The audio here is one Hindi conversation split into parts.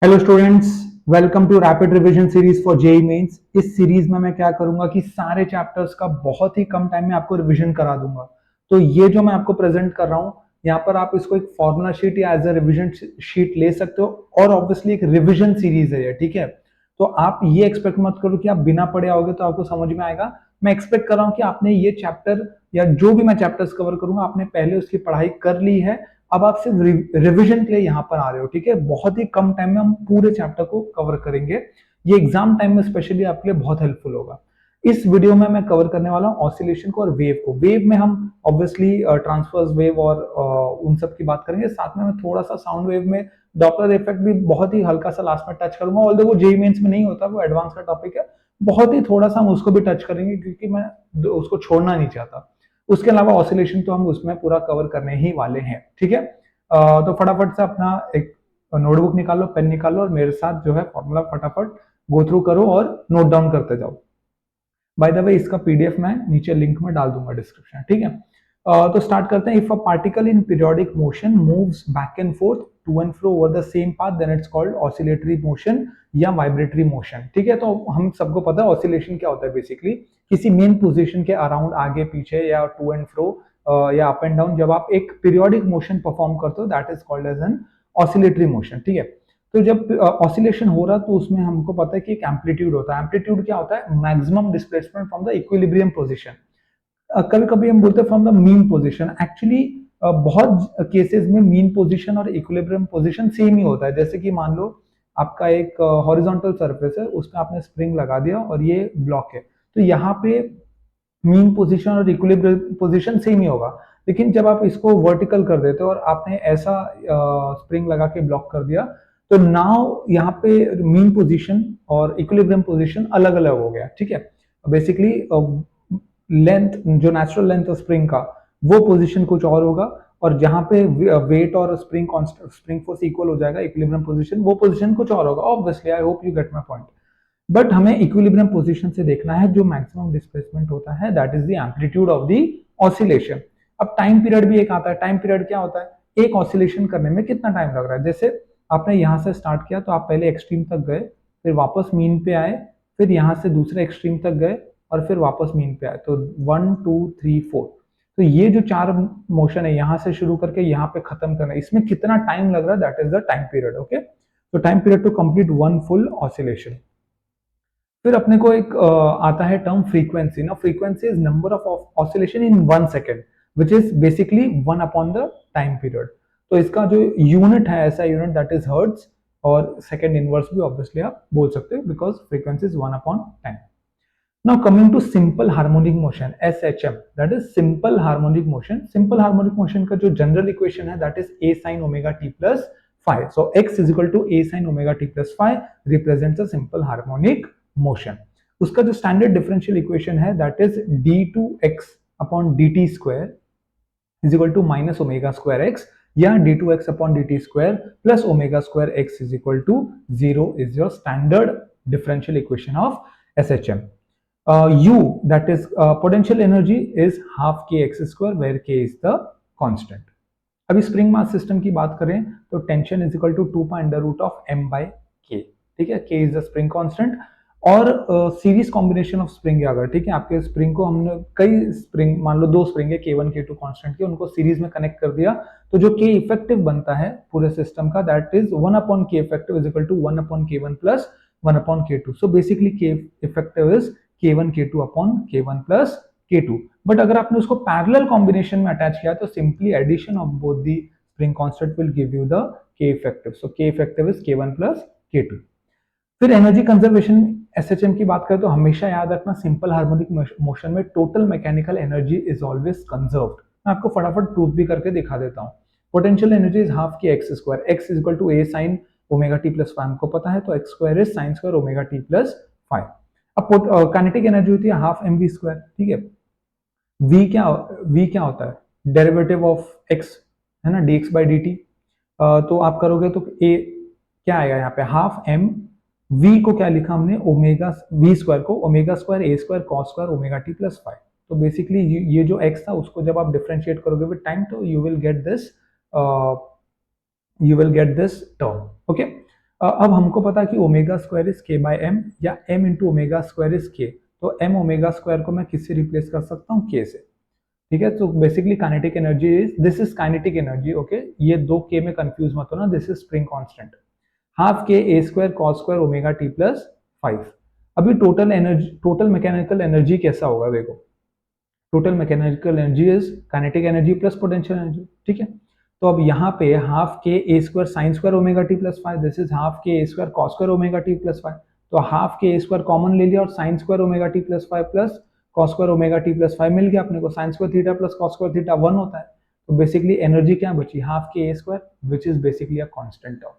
Hello students, welcome to rapid revision series for JEE mains. इस सीरीज में मैं क्या करूंगा कि सारे चैप्टर्स का बहुत ही कम टाइम में आपको रिवीजन करा दूंगा। तो ये जो मैं आपको प्रेजेंट कर रहा हूँ, यहाँ पर आप इसको एक फॉर्मूला शीट या एज अ रिवीजन शीट ले सकते हो, और ऑब्वियसली एक रिवीजन सीरीज है ये, ठीक है। तो आप ये एक्सपेक्ट मत करो कि आप बिना पढ़े आओगे तो आपको समझ में आएगा। मैं एक्सपेक्ट कर रहा हूँ कि आपने ये चैप्टर या जो भी मैं चैप्टर्स कवर करूंगा आपने पहले उसकी पढ़ाई कर ली है। अब आप सिर्फ रिवीजन के लिए यहाँ पर आ रहे हो, ठीक है। बहुत ही कम टाइम में हम पूरे चैप्टर को कवर करेंगे। ये एग्जाम टाइम में स्पेशली आपके लिए बहुत हेल्पफुल होगा। इस वीडियो में मैं कवर करने वाला हूँ ऑसिलेशन को और वेव को। वेव में हम ऑब्वियसली ट्रांसवर्स वेव और उन सब की बात करेंगे। साथ में मैं थोड़ा सा साउंड वेव में डॉपलर इफेक्ट भी बहुत ही हल्का सा लास्ट में टच करूंगा। ऑल्दो वो जेईई मेंस में नहीं होता, वो एडवांस का टॉपिक है। बहुत ही थोड़ा सा हम उसको भी टच करेंगे क्योंकि मैं उसको छोड़ना नहीं चाहता। उसके अलावा ऑसिलेशन तो हम उसमें पूरा कवर करने ही वाले हैं, ठीक है। तो फटाफट से अपना एक नोटबुक निकालो, पेन निकालो और मेरे साथ जो है फॉर्मूला फटाफट गो थ्रू करो और नोट डाउन करते जाओ। बाय द वे इसका पीडीएफ मैं नीचे लिंक में डाल दूंगा डिस्क्रिप्शन, ठीक है। तो स्टार्ट करते हैं। If a particle in periodic motion moves back and forth to and fro over the same path then it's called oscillatory motion या वाइब्रेटरी मोशन, ठीक है। तो हम सबको पता है ऑसिलेशन क्या होता है। बेसिकली किसी मेन पोजीशन के अराउंड, आगे पीछे या टू एंड फ्रो या अप एंड डाउन, जब आप एक पीरियोडिक मोशन परफॉर्म करते हो that is called as an oscillatory motion, ठीक है। तो जब ऑसिलेशन हो रहा तो उसमें हमको पता है कि एक एम्पलीट्यूड होता है। एम्पलीट्यूड क्या होता है? Maximum displacement from the equilibrium position. कभी कभी हम बोलते हैं from the mean position. Actually बहुत केसेस में मीन पोजीशन और इक्विलिब्रियम पोजीशन सेम ही होता है। जैसे कि मान लो आपका एक हॉरिजॉन्टल सरफेस है, उसमें आपने स्प्रिंग लगा दिया और ये ब्लॉक है, तो यहाँ पे मीन पोजीशन और इक्विलिब्रियम पोजीशन सेम ही होगा। लेकिन जब आप इसको वर्टिकल कर देते हो और आपने ऐसा स्प्रिंग लगा के ब्लॉक कर दिया, तो नाउ यहाँ पे मीन पोजीशन और इक्विलिब्रियम पोजीशन अलग अलग हो गया, ठीक है। बेसिकली लेंथ, जो नेचुरल लेंथ है स्प्रिंग का, वो पोजीशन कुछ और होगा। और जहां पे वेट और spring constant, spring force equal हो जाएगा, इक्विलिब्रियम पोजीशन, वो पोजीशन कुछ और होगा। Obviously I hope you get my point. But हमें इक्विलिब्रियम पोजीशन से देखना है जो मैक्सिमम डिस्प्लेसमेंट होता है, that is the amplitude of the oscillation. अब टाइम पीरियड भी एक आता है। टाइम पीरियड क्या होता है? एक ऑसिलेशन करने में कितना टाइम लग रहा है। जैसे आपने यहां से स्टार्ट किया तो आप पहले एक्सट्रीम तक गए, फिर वापस मीन पे आए, फिर यहां से दूसरे एक्सट्रीम तक गए और फिर वापस मीन पे आए। तो 1 2 3 4, तो ये जो चार मोशन है, यहां से शुरू करके यहाँ पे खत्म करना है, इसमें कितना टाइम लग रहा है, that is the time period. Okay, तो time period to complete one full oscillation. फिर अपने को एक आता है टर्म फ्रीक्वेंसी। ना, frequency is number of oscillation in 1 second, which is basically 1 upon the time period. तो इसका जो यूनिट है, ऐसा यूनिट, दैट इज हर्ट्ज। और सेकेंड इनवर्स भी ऑब्वियसली आप बोल सकते हो because frequency is 1 upon time. Now coming to simple harmonic motion, SHM, that is simple harmonic motion. सिंपल हार्मोनिक मोशन का जो जनरल इक्वेशन है that is A sin omega t plus phi. So x is equal to A sin omega t plus phi represents a simple harmonic motion. उसका जो स्टैंडर्ड डिफरेंशियल इक्वेशन है that is d2x upon dt square is equal to minus omega square x, या d2x upon dt square plus omega square x is equal to 0 is your standard differential equation of SHM. U, that is potential energy, is half kx square where k is the constant. अभी स्प्रिंग मास सिस्टम की बात करें तो tension is equal to 2 pi under root of m/k, ठीक है। k is the spring constant. और सीरीज कॉम्बिनेशन ऑफ स्प्रिंग है अगर, ठीक है, आपके स्प्रिंग को हमने कई स्प्रिंग, मान लो दो स्प्रिंग है K1 K2 कांस्टेंट के, उनको सीरीज में कनेक्ट कर दिया, तो जो K इफेक्टिव बनता है पूरे सिस्टम का that is 1/K effective is equal to 1/K1 plus 1/K2। So basically K effective is K1 K2 upon K1 plus K2। But अगर आपने उसको पैरेलल कॉम्बिनेशन में अटैच किया तो simply addition of both the spring constant will give you the K effective. So K effective is K1 plus K2। फिर एनर्जी कंजर्वेशन SHM की बात करें तो हमेशा याद रखना सिंपल हार्मोनिक मोशन में total mechanical energy is always conserved. मैं आपको फटाफट प्रूफ भी करके दिखा देता हूं। पोटेंशियल एनर्जी इज हाफ की x square, x is equal to a sine omega t plus five, हमको पता है, तो x square is sine square omega t plus five. अब काइनेटिक एनर्जी होती है हाफ एम वी स्क्वायर, ठीक है। वी क्या होता है? डेरिवेटिव ऑफ एक्स, है ना, D x by D T. तो आप करोगे तो ए क्या आएगा यहाँ पे? हाफ एम वी को क्या लिखा हमने? ओमेगा वी स्क्वायर को ओमेगा स्क्वायर ए square cos square omega t plus five. तो बेसिकली ये जो एक्स था उसको जब आप डिफरेंशिएट करोगे विद टाइम तो you will get this term. Okay, अब हमको पता है कि omega square is k by m, या m into omega square is k, तो एम ओमेगा स्क्वायर को मैं किससे रिप्लेस कर सकता हूँ, के से। ठीक है, तो basically kinetic energy is, this is kinetic energy, okay, ये दो के में कंफ्यूज मत होना, this is spring constant, half k a square cos square omega t plus 5। अभी total energy, total mechanical energy कैसा होगा, देखो, total mechanical energy is kinetic energy plus potential energy. ठीक है, तो अब यहाँ पे half k a square sine square omega t plus 5, this is half k a square cos square omega t plus 5, तो half k a square common ले लिया और sign square omega t plus 5 plus cos square omega t plus 5 मिल गया अपने को, sine square theta plus cos square theta 1 होता है, तो बेसिकली एनर्जी क्या बची, half k a square which is basically a constant term,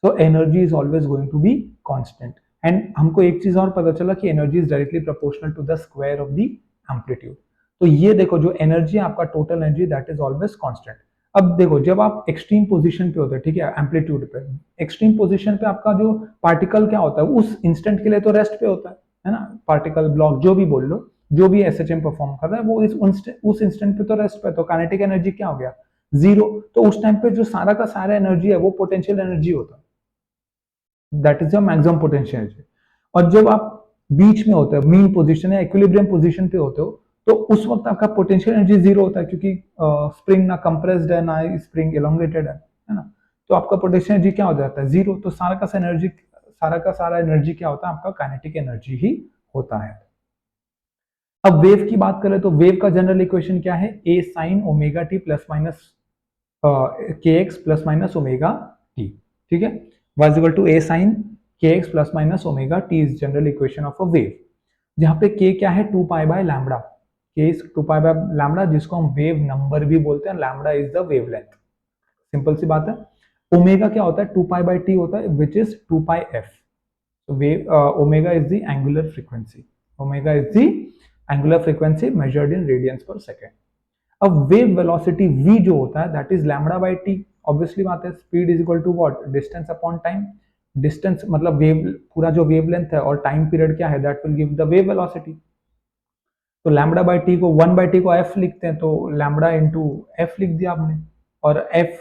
so energy is always going to be constant। and हमको एक चीज और पता चला कि energy is directly proportional to the square of the amplitude. तो ये देखो, जो एनर्जी है आपका total energy, that is always constant. अब देखो, जब आप एक्सट्रीम पोजीशन पे होते हैं, ठीक है, एम्पलीट्यूड पे, एक्सट्रीम पोजीशन पे आपका जो पार्टिकल क्या होता है, उस इंस्टेंट के लिए तो रेस्ट पे होता है ना, पार्टिकल ब्लॉक जो भी बोल लो, जो भी एसएचएम परफॉर्म कर रहा है वो उस इंस्टेंट पे तो रेस्ट पे, तो काइनेटिक एनर्जी क्या हो गया, जीरो। तो उस टाइम पे जो सारा का सारा एनर्जी है वो पोटेंशियल एनर्जी होता है, that is the maximum potential energy. और जब आप बीच में होते हो, मीन पोजीशन या इक्विलिब्रियम पोजीशन पे होते हो, तो उस वक्त आपका पोटेंशियल एनर्जी जीरो होता है, क्योंकि स्प्रिंग ना कंप्रेस्ड है ना स्प्रिंग एलोंगेटेड है ना, तो आपका पोटेंशियल एनर्जी क्या हो जाता है, जीरो। तो सारा का सारा एनर्जी क्या होता है, आपका काइनेटिक एनर्जी ही होता है। अब वेव की बात करें तो वेव का जनरल इक्वेशन क्या है, a sine omega t plus minus k x plus minus omega t. ठीक है, y is equal to a sin kx plus minus omega t is general equation of a wave, जहां पे k क्या है, 2 pi by lambda, k is 2 pi by lambda, जिसको हम वेव नंबर भी बोलते हैं, lambda is the wavelength. Simple सी बात है। ओमेगा क्या होता है, 2 पाई बाय टी होता है, विच इज 2 पाई एफ। तो wave omega is the angular frequency, omega is the angular frequency measured in radians per second. अब वेव वेलोसिटी v जो होता है, that is lambda by T. Obviously बात है, speed is equal to what, distance upon time. Distance मतलब वेव, पूरा जो वेवलेंथ है, और टाइम पीरियड क्या है, that will give the wave velocity. तो लैम्बडा बाय टी को 1 बाय टी को f लिखते हैं, तो लैम्बडा इंटू एफ लिख दिया आपने, और f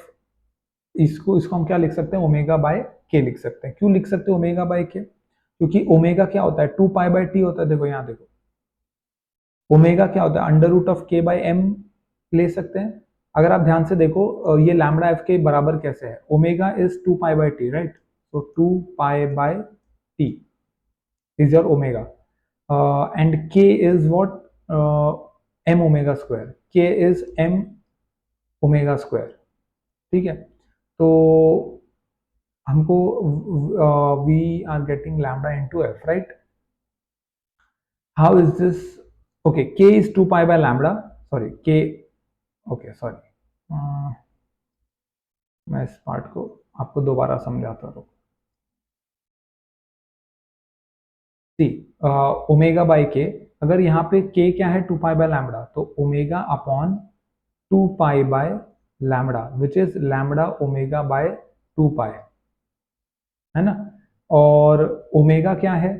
इसको इसको हम क्या लिख सकते हैं, ओमेगा बाय के लिख सकते हैं। क्यों लिख सकते हैं ओमेगा बाय के, क्योंकि ओमेगा क्या होता है, 2 पाई बाय टी होता है। देखो यहाँ देखो, ओमेगा क्या होता है, अंडर रूट ऑफ के बाय एम ले सकते हैं। अगर आप ध्यान से देखो, ये लैम्बडा एफ के बराबर कैसे है, omega is 2 pi bye T, right, so 2 pi by t is your omega, and k is what, m omega square, k is m omega square। ठीक है, तो हमको we are getting lambda into f, right? How is this? Okay, k is 2 pi by lambda, sorry, k, okay, sorry, मैं इस पार्ट को आपको दोबारा समझाता हूँ। सी ओमेगा बाई के, अगर यहाँ पे के क्या है, 2 पाई बाय लैम्बडा, तो omega upon 2 pi by lambda, which is lambda omega by 2 पाई, है ना। और ओमेगा क्या है,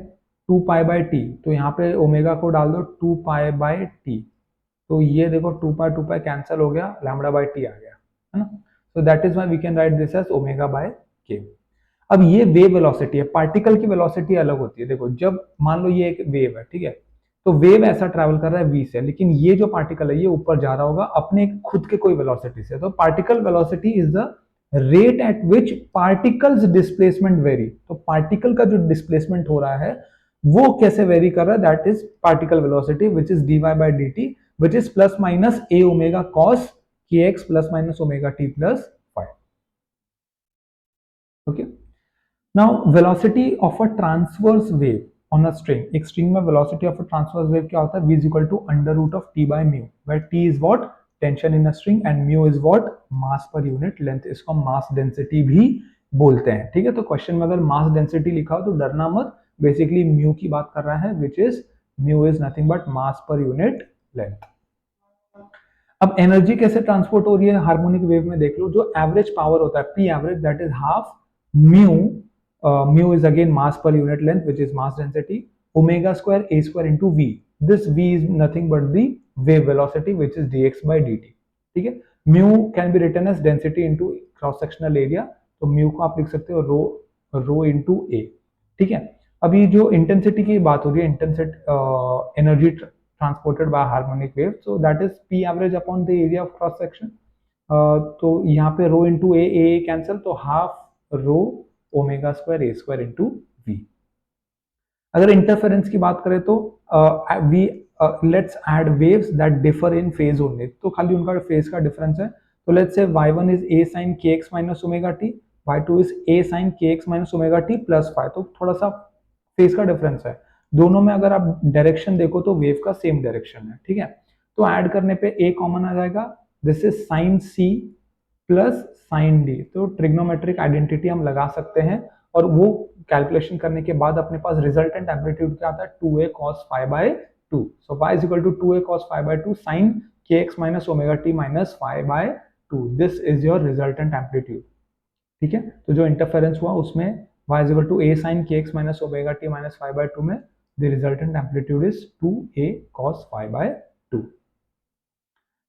2 पाई बाय टी, तो यहाँ पे ओमेगा को डाल दो 2 पाई बाय टी, तो ये देखो 2 पाई कैंसिल हो गया, लैम्बडा बाय टी आ गया, है ना। So that is why we can write this as omega by k. अब ये वेव वेलोसिटी है, पार्टिकल की वेलोसिटी अलग होती है। देखो, जब मान लो ये एक वेव है, ठीक है, तो वेव ऐसा ट्रैवल कर रहा है v से, लेकिन ये जो पार्टिकल है ये ऊपर जा रहा होगा अपने खुद के कोई वेलोसिटी से। तो particle velocity is the rate at which particles displacement very. तो पार्टिकल का जो डिस्प्लेसमेंट हो रहा है वो कैसे वेरी कर रहा है, that is particle velocity, which is dy by dt, which is plus minus a omega cos kx plus minus omega t plus 5। Okay, now velocity of a transverse wave on a string, एक string में velocity of a transverse wave क्या होता है, v is equal to under root of t by mu, where t is what, tension in a string, and mu is what, mass per unit length। इसको हम mass density भी बोलते हैं। ठीक है, तो क्वेश्चन में अगर mass density लिखा हो तो डरना मत, बेसिकली mu की बात कर रहा है, which is mu is nothing but mass per unit length। अब एनर्जी कैसे ट्रांसपोर्ट हो रही है हार्मोनिक वेव में, देख लो, जो एवरेज पावर होता है P average, that is half mu, mu is again mass per unit length, which is mass density, omega square a square into v। This v is nothing but the wave velocity, which is dx by dt। ठीक है, mu can be written as density into cross sectional area, तो mu को आप लिख सकते हो रो रो इंटू ए। ठीक है, अभी जो इंटेंसिटी की बात हो रही है, intensity energy transported by harmonic wave, so that is P average upon the area of cross section. तो यहाँ पे रो इंटू ए कैंसिल, तो हाफ रो ओमेगा स्क्वायर ए स्क्वायर इंटू वी। अगर इंटरफेरेंस की बात करें तो we let's add waves that differ in phase only, तो खाली उनका फेज का डिफरेंस है। तो let's say y1 is a sin kx minus omega T, y2 is a sin kx minus omega t plus five, तो थोड़ा सा फेज का डिफरेंस है। दोनों में अगर आप डायरेक्शन देखो तो वेव का सेम डायरेक्शन है। ठीक है, तो ऐड करने पे a कॉमन आ जाएगा, this is sin c plus sign D. तो ट्रिग्नोमेट्रिक आइडेंटिटी हम लगा सकते हैं, और वो कैलकुलेशन करने के बाद अपने पास रिजल्टेंट एम्पलीट्यूड क्या आता है, 2a cos phi by 2। So y is equal to 2a cos phi by 2 sin kx minus omega t minus phi by 2। This is your resultant amplitude. ठीक है, तो जो इंटरफेरेंस हुआ उसमें y is equal to a sin kx minus omega t minus phi by 2 में the resultant amplitude is 2a cos phi by 2।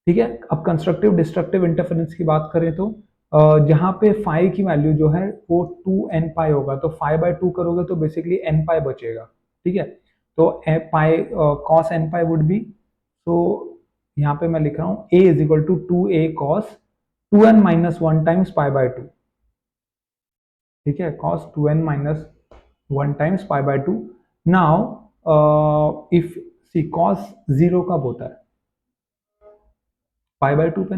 ठीक है, अब कंस्ट्रक्टिव डिस्ट्रक्टिव इंटरफेरेंस की बात करें तो जहां पे फाई की वैल्यू जो है वो 2n पाई होगा, तो फाई बाय 2 करोगे तो बेसिकली n पाई बचेगा। ठीक है, तो pi cos n pi would be, तो यहाँ पे मैं लिख रहा हूँ a is equal to 2a cos 2n minus 1 times pi by 2। ठीक है, cos 2n minus 1 times pi by 2। Now if see cos zero कब होता है, पाई बाय 2 पे।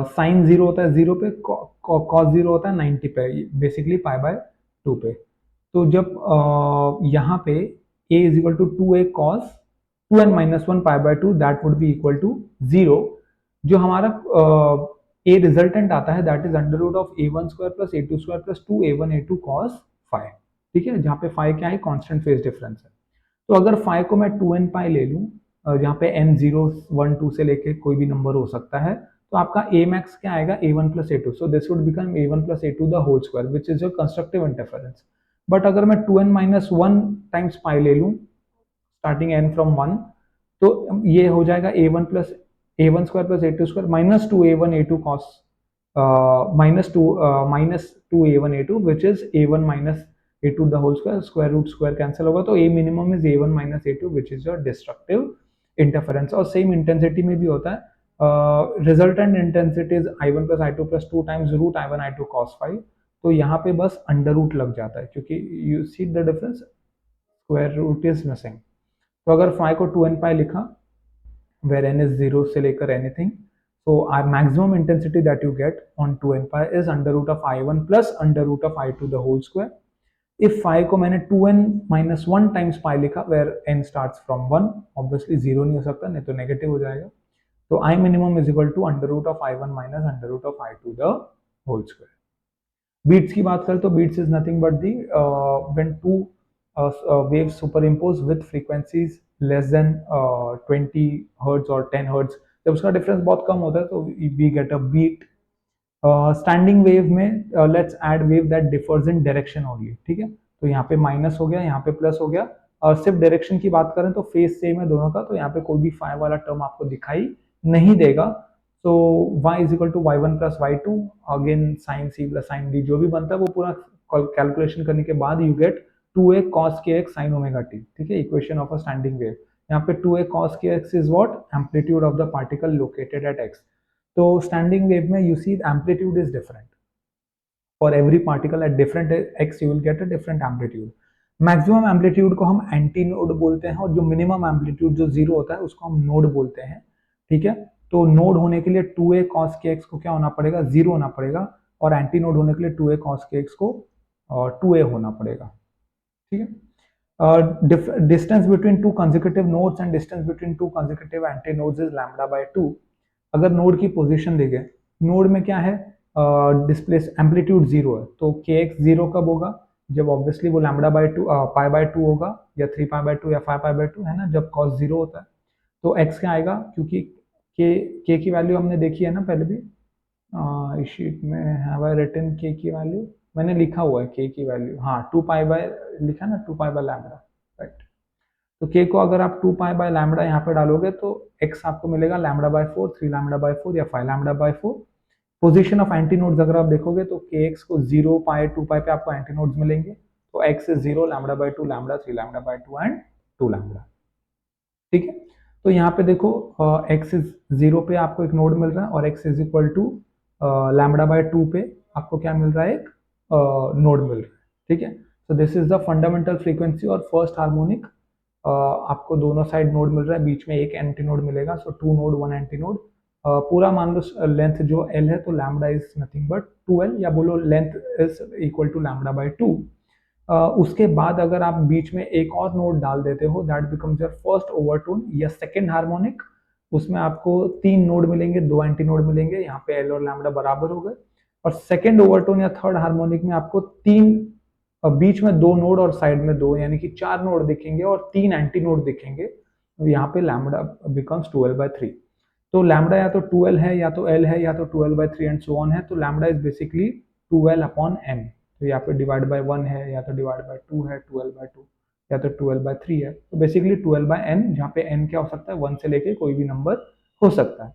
साइन जीरो होता है जीरो पे, कॉस जीरो होता है 90 पे, बेसिकली पाई बाय 2 पे। तो जब यहाँ पे a is equal to 2a cos 2n minus 1 pi by 2 that would be equal to 0। जो हमारा a रिजल्टेंट आता है that is under root of a1 square plus a2 square plus 2a1 a2 cos phi. ठीक है, जहाँ पे फाइव क्या है, कांस्टेंट फेज डिफरेंस है। तो अगर फाइव को मैं 2n पाई ले लूँ, जहाँ पे n 0 1 2 से लेके कोई भी नंबर हो सकता है, तो आपका a max क्या आएगा, a1 plus a2। So this would become a1 plus a2 the whole square which is your constructive interference. But अगर मैं 2n माइनस 1 टाइम्स पाई ले लूँ स्टार्टिंग n फ्रॉम 1, तो ये हो जाएगा a1 plus a1 square plus a2 square minus 2a1 a2 cos minus 2a1 a2 which is a1 minus a2 the whole square, square root square cancel होगा, तो a minimum is a1 minus a2 which is your destructive interference. और सेम इंटेंसिटी में भी होता है, resultant intensity is i1 plus i2 plus 2 times root i1 i2 cos phi. तो यहाँ पे बस अंडर रूट लग जाता है क्योंकि you see the difference, square root is missing. तो अगर फाइव को 2n पाई लिखा where n is 0 से लेकर anything, so our maximum intensity that you get on 2n pi is under root of i1 plus under root of i2 the whole square। if phi को मैंने 2n minus 1 times pi लिखा where n starts from 1, obviously 0 नहीं हो सकता, नहीं तो नेगेटिव हो जाएगा। तो I minimum is equal to under root of I1 minus under root of I2 the whole square। Beats की बात करें तो beats is nothing but the when two waves superimpose with frequencies less than 20 hertz or 10 hertz, जब उसका डिफरेंस बहुत कम होता है तो we get a beat। Standing wave में let's add wave that differs in direction only. ठीक है, तो यहाँ पे माइनस हो गया, यहाँ पे प्लस हो गया, और सिर्फ डायरेक्शन की बात करें तो फेज सेम है दोनों का, तो यहाँ पे कोई भी फाइव वाला टर्म आपको दिखाई नहीं देगा। तो y is equal to y1 plus y2, again sine c plus sine d, जो भी बनता है वो पूरा कैलकुलेशन करने के बाद you get 2a cos kx sin omega t। ठीक है, equation of a standing wave. यहाँ पे 2a cos kx is what, amplitude of the particle located at x। तो स्टैंडिंग वेव में you see amplitude is different for every particle at different x, you will get a different amplitude. Maximum amplitude को हम एंटी नोड बोलते हैं, और जो मिनिमम एम्पलीट्यूड जो जीरो होता है उसको हम नोड बोलते हैं। ठीक है, तो नोड होने के लिए 2a cos kx को क्या होना पड़ेगा, जीरो होना पड़ेगा, और एंटी नोड होने के लिए 2a cos kx को 2a होना पड़ेगा। ठीक है, distance between two consecutive nodes and distance between two consecutive anti nodes is lambda by 2। अगर नोड की पोजीशन देखें, नोड में क्या है, डिस्प्लेस एम्पलीट्यूड जीरो है, तो के एक्स जीरो कब होगा, जब ऑब्वियसली वो लैम्बडा बाय 2 पाई बाय 2 होगा, या 3 पाई बाय 2 या 5 पाई बाय 2 है ना, जब कॉस जीरो होता है। तो एक्स क्या आएगा, क्योंकि के की वैल्यू हमने देखी है ना पहले भी, इस शीट में हैव आई रिटन के की वैल्यू, मैंने लिखा हुआ है के की वैल्यू, हाँ 2 पाई बाय लिखा ना, 2 पाई बाय लैम्बडा, राइट। तो के को अगर आप 2 पाई बाय लैम्बडा यहाँ पे डालोगे तो एक्स आपको मिलेगा लैम्बडा बाय 4, 3 लैम्बडा बाय 4 या 5 lambda by 4। Position of anti nodes अगर आप देखोगे तो के एक्स को 0 पाई 2 पाई पे आपको एंटी नोड्स मिलेंगे, तो x is 0, lambda by 2, lambda 3 lambda by 2 and 2 lambda. ठीक है, तो यहाँ पे देखो एक्स इज 0 पे आपको एक नोड मिल रहा है, और x is equal to lambda by 2 पे आपको क्या मिल रहा है, एक नोड मिल रहा है। ठीक है, तो this is the fundamental frequency और फर्स्ट हार्मोनिक। आपको दोनों साइड नोड मिल रहा है, बीच में एक एंटी नोड मिलेगा, सो 2 नोड 1 एंटी नोड। पूरा मान लो लेंथ जो एल है, तो lambda is nothing but 2l, या बोलो length is equal to lambda by 2। उसके बाद अगर आप बीच में एक और नोड डाल देते हो, that becomes your first overtone या सेकंड हार्मोनिक। उसमें आपको 3 नोड मिलेंगे, 2 एंटी नोड मिलेंगे, यहाँ पे एल और लैम्बडा बराबर हो गए। और सेकंड ओवरटोन या थर्ड हार्मोनिक में आपको 3, बीच में 2 नोड और साइड में 2, यानी कि 4 नोड दिखेंगे और 3 एंटी नोड दिखेंगे। तो यहाँ पे लैम्बडा बिकम्स 2l/3। तो लैम्बडा या तो 2l है, या तो l है, या तो 2l/3 एंड सो ऑन है। तो लैम्बडा इज बेसिकली 2l/n। तो यहाँ पे डिवाइड बाय 1 है, या तो डिवाइड बाय 2 है, 2l/2, या तो 2l/3 है। तो बेसिकली 2l/n, जहाँ पे n क्या हो सकता है, 1 से लेके कोई भी नंबर हो सकता है।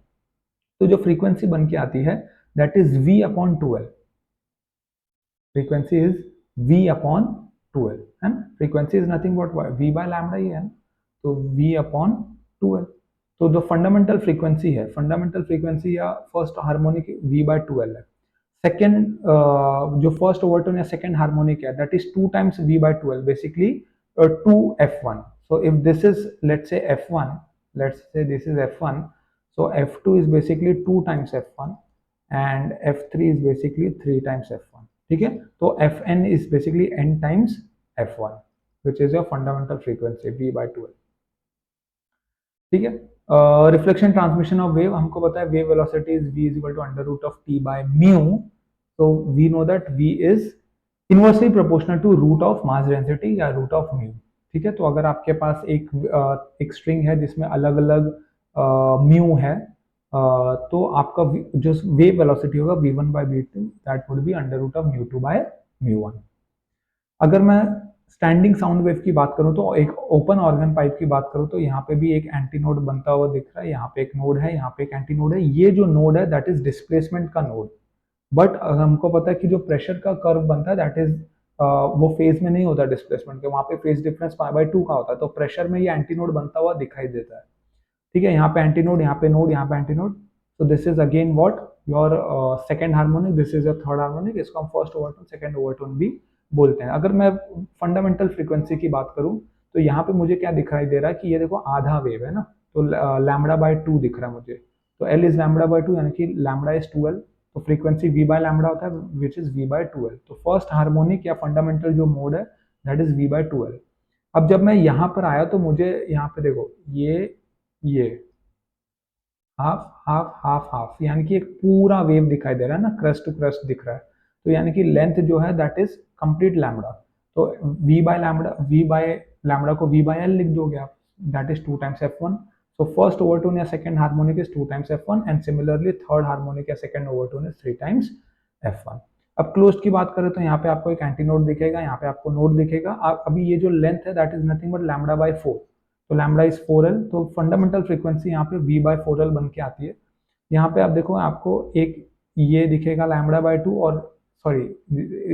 तो जो फ्रीक्वेंसी बन के आती है, that is v/2l। Frequency is v/2l, है ना। Frequency is nothing but v by lambda ही है ना, तो v/2l। तो जो फंडामेंटल फ्रीक्वेंसी है, फंडामेंटल फ्रीक्वेंसी या फर्स्ट हार्मोनिक v/2l है। सेकेंड जो फर्स्ट ओवरटोन या सेकेंड हार्मोनिक है, that is 2 times v/2l, basically 2f1। So if this is let's say f1, let's say this is f1, so f2 is basically 2 times f1 and f3 is basically 3 times f1। ठीक है, तो fn is basically n times f1, which is your fundamental frequency v/2l। ठीक है, रिफ्लेक्शन ट्रांसमिशन ऑफ वेव, हमको पता है wave velocity is v is equal to under root of t by mu. तो we know that v is inversely proportional to root of mass density या रूट ऑफ म्यू। ठीक है, तो अगर आपके पास एक स्ट्रिंग है जिसमें अलग अलग म्यू है, तो आपका जो वेव वेलोसिटी होगा v1 by v2, that would be under root of म्यू2 बाय म्यू1। अगर मैं स्टैंडिंग साउंड वेव की बात करूं, तो एक ओपन ऑर्गन पाइप की बात करूं, तो यहाँ पे भी एक एंटी नोड बनता हुआ दिख रहा है, यहाँ पे एक नोड है, यहाँ पे एक एंटी नोड है। ये जो नोड है दैट इज डिस्प्लेसमेंट का नोड। बट हमको पता है कि जो प्रेशर का कर्व बनता है, दैट इज वो फेज में नहीं होता डिस्प्लेसमेंट के, वहां पे फेज डिफरेंस π/2 का होता है। तो प्रेशर में ये एंटी नोड बनता हुआ दिखाई देता है। ठीक है, यहाँ पे एंटी नोड, यहाँ पे नोड, यहाँ पे एंटी नोड। तो this is again what your second harmonic, this is your third harmonic. इसको हम फर्स्ट ओवरटोन, सेकंड ओवरटोन भी बोलते हैं। अगर मैं फंडामेंटल फ्रीक्वेंसी की बात करूं, तो यहाँ पे मुझे क्या दिखाई दे रहा है कि ये देखो आधा वेव है ना, तो लैम्बडा बाय 2 दिख रहा है मुझे। तो एल इज लैम्बडा बाय 2, यानी कि लैम्बडा इज 2l। तो फ्रीक्वेंसी v बाय लैम्बडा होता है, विच इज v/2l। तो फर्स्ट हार्मोनिक या फंडामेंटल जो मोड है, दैट इज v/2l। अब जब मैं यहाँ पर आया, तो मुझे यहाँ पे देखो ये हाफ हाफ हाफ हाफ, यानी कि एक पूरा वेव दिखाई दे रहा है ना, क्रस्ट टू क्रस्ट दिख रहा है। तो यानी कि लेंथ जो है दैट इज कंप्लीट लैम्बडा। तो v बाय लैम्बडा को v बाय l लिख दोगे आप, that is 2 times f1। So first overtone या second harmonic is 2 times f1 and similarly third harmonic या second overtone is 3 times f1। अब क्लोज्ड की बात करें, तो यहाँ पे आपको एक एंटी नोड दिखेगा, यहाँ पे आपको नोड दिखेगा। अभी ये जो लेंथ है that is nothing but lambda by 4। तो लैम्बडा इज 4l। तो फंडामेंटल फ्रीक्वेंसी यहाँ पे v/4l बन के आती है। यहाँ पे आप देखो, आपको एक ये दिखेगा लैम्बडा बाय 2, और सॉरी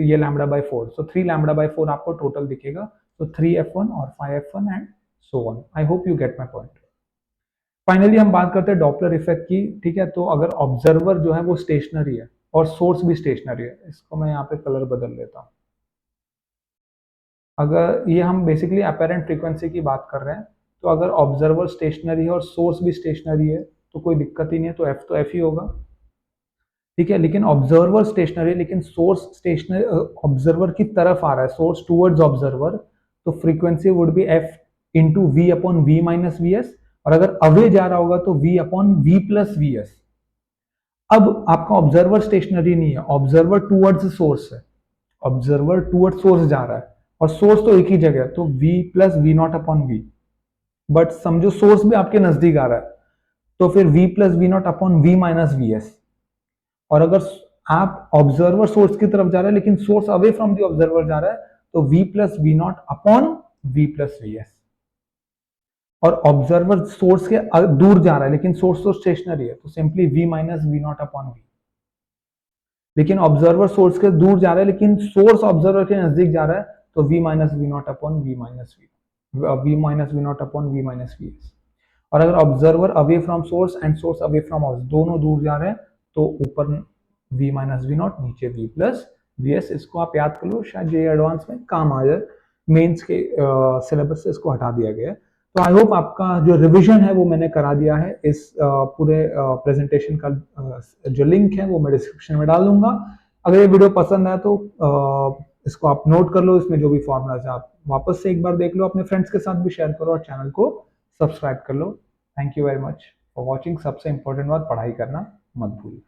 ये lambda by 4, so 3 lambda by 4 आपको टोटल दिखेगा। तो 3f1 और 5f1 and so on. I hope you get my point. Finally हम बात करते हैं डॉपलर इफेक्ट की। ठीक है, तो अगर ऑब्जर्वर जो है वो स्टेशनरी है और सोर्स भी स्टेशनरी है, इसको मैं यहाँ पे कलर बदल लेता हूँ। अगर ये हम बेसिकली अपेरेंट फ्रीक्वेंसी की बात कर रहे हैं, तो अगर ऑब्जर्वर स्टेशनरी है और सोर्स भी स्टेशनरी है, तो कोई दिक्कत ही नहीं है, तो एफ ही होगा। ठीक है, लेकिन ऑब्जर्वर स्टेशनरी, लेकिन सोर्स स्टेशनरी ऑब्जर्वर की तरफ आ रहा है, सोर्स टूवर्ड्स ऑब्जर्वर, तो frequency would be F into V upon V minus V S. और अगर अवे जा रहा होगा तो V upon V plus V S. अब आपका ऑब्जर्वर स्टेशनरी नहीं है, ऑब्जर्वर टूवर्ड्स सोर्स है, ऑब्जर्वर टूवर्ड्स सोर्स जा रहा है, और सोर्स तो एक ही जगह है, तो v plus V not upon V. But समझो सोर्स भी आपके नजदीक आ रहा है, तो फिर v plus V not upon V minus V S. और अगर आप ऑब्जर्वर सोर्स की तरफ जा रहे हैं लेकिन source away from the observer जा रहा है, तो v plus V not upon V plus V S. और ऑब्जर्वर सोर्स के दूर जा रहा है लेकिन सोर्स तो स्टेशनरी है, तो simply v minus V not upon V. लेकिन ऑब्जर्वर सोर्स के दूर जा रहा है, लेकिन सोर्स ऑब्जर्वर के नजदीक जा रहा है, तो v minus V not upon V minus V minus V not upon V minus V S. और अगर observer away from source and source away from us दोनों दूर जा रहे हैं, तो ऊपर v माइनस वी नॉट, नीचे v प्लस वी एस। इसको आप याद कर लो, शायद ये एडवांस में काम आ जाए, मेंस के सिलेबस से इसको हटा दिया गया है। तो आई होप आपका जो रिवीजन है वो मैंने करा दिया है। इस पूरे प्रेजेंटेशन का जो लिंक है वो मैं डिस्क्रिप्शन में डाल दूंगा। अगर ये वीडियो पसंद आए तो इसको आप नोट कर लो, इसमें जो भी फॉर्मूलाज है आप वापस से एक बार देख लो, अपने फ्रेंड्स के साथ भी शेयर करो और चैनल को सब्सक्राइब कर लो। Thank you very much for watching. सबसे इंपॉर्टेंट बात, पढ़ाई करना मत भूलिए।